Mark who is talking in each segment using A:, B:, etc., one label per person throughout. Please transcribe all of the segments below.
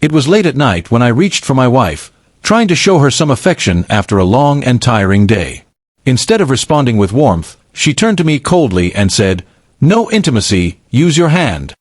A: It was late at night when I reached for my wife, trying to show her some affection after a long and tiring day. Instead of responding with warmth, she turned to me coldly and said, "No intimacy, use your hand."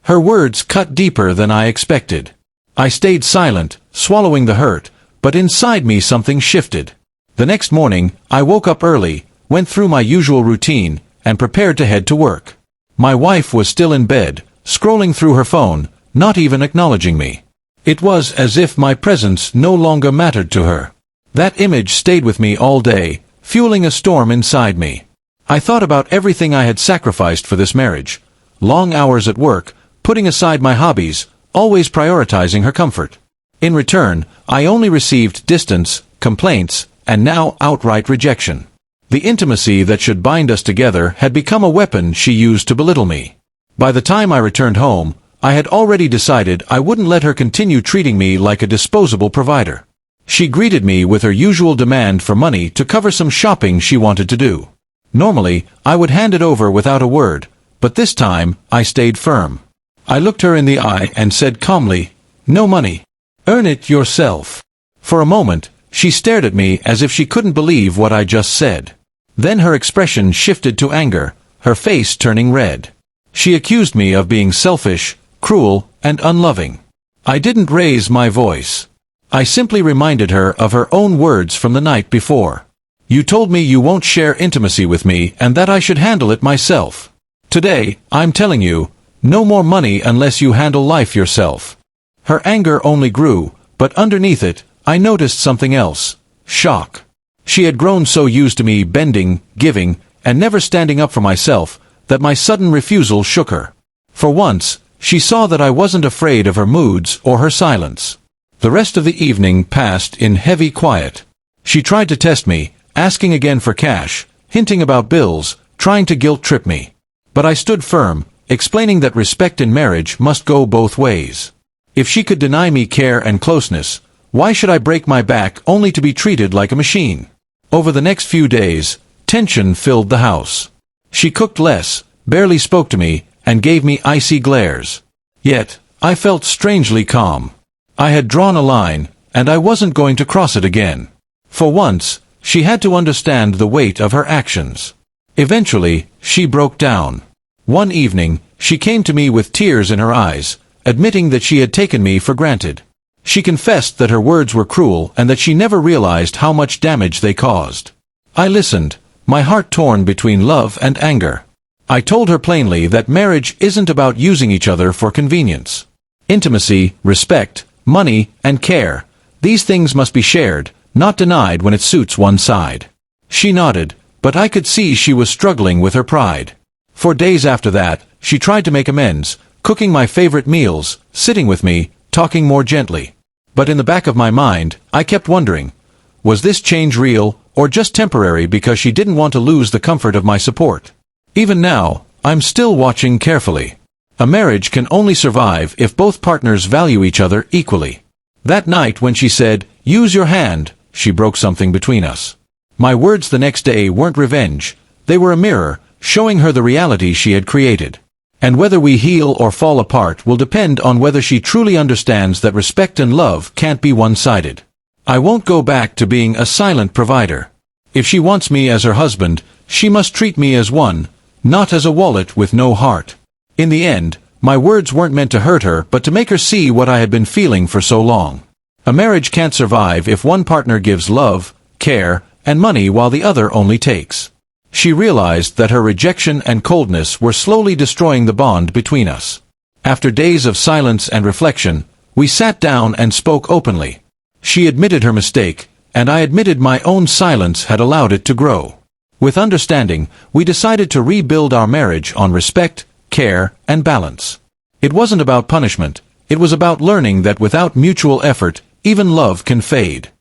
A: Her words cut deeper than I expected. I stayed silent, swallowing the hurt, but inside me something shifted. The next morning, I woke up early, went through my usual routine, and prepared to head to work. My wife was still in bed, scrolling through her phone, not even acknowledging me. It was as if my presence no longer mattered to her. That image stayed with me all day, fueling a storm inside me. I thought about everything I had sacrificed for this marriage. Long hours at work, putting aside my hobbies, always prioritizing her comfort. In return, I only received distance, complaints, and now outright rejection. The intimacy that should bind us together had become a weapon she used to belittle me. By the time I returned home, I had already decided I wouldn't let her continue treating me like a disposable provider. She greeted me with her usual demand for money to cover some shopping she wanted to do. Normally, I would hand it over without a word, but this time, I stayed firm. I looked her in the eye and said calmly, "No money. Earn it yourself." For a moment, she stared at me as if she couldn't believe what I just said. Then her expression shifted to anger, her face turning red. She accused me of being selfish, cruel, and unloving. I didn't raise my voice. I simply reminded her of her own words from the night before. "You told me you won't share intimacy with me and that I should handle it myself. Today, I'm telling you, no more money unless you handle life yourself." Her anger only grew, but underneath it, I noticed something else: shock. She had grown so used to me bending, giving, and never standing up for myself, that my sudden refusal shook her. For once, she saw that I wasn't afraid of her moods or her silence. The rest of the evening passed in heavy quiet. She tried to test me, asking again for cash, hinting about bills, trying to guilt-trip me. But I stood firm, explaining that respect in marriage must go both ways. If she could deny me care and closeness, why should I break my back only to be treated like a machine? Over the next few days, tension filled the house. She cooked less, barely spoke to me, and gave me icy glares. Yet, I felt strangely calm. I had drawn a line, and I wasn't going to cross it again. For once, she had to understand the weight of her actions. Eventually, she broke down. One evening, she came to me with tears in her eyes, admitting that she had taken me for granted. She confessed that her words were cruel and that she never realized how much damage they caused. I listened, my heart torn between love and anger. I told her plainly that marriage isn't about using each other for convenience. Intimacy, respect, money, and care, these things must be shared, not denied when it suits one side. She nodded, but I could see she was struggling with her pride. For days after that, she tried to make amends, cooking my favorite meals, sitting with me, talking more gently. But in the back of my mind, I kept wondering, was this change real, or just temporary because she didn't want to lose the comfort of my support? Even now, I'm still watching carefully. A marriage can only survive if both partners value each other equally. That night when she said, "Use your hand," she broke something between us. My words the next day weren't revenge. They were a mirror, showing her the reality she had created. And whether we heal or fall apart will depend on whether she truly understands that respect and love can't be one-sided. I won't go back to being a silent provider. If she wants me as her husband, she must treat me as one, not as a wallet with no heart. In the end, my words weren't meant to hurt her but to make her see what I had been feeling for so long. A marriage can't survive if one partner gives love, care, and money while the other only takes. She realized that her rejection and coldness were slowly destroying the bond between us. After days of silence and reflection, we sat down and spoke openly. She admitted her mistake, and I admitted my own silence had allowed it to grow. With understanding, we decided to rebuild our marriage on respect, care, and balance. It wasn't about punishment, it was about learning that without mutual effort, even love can fade.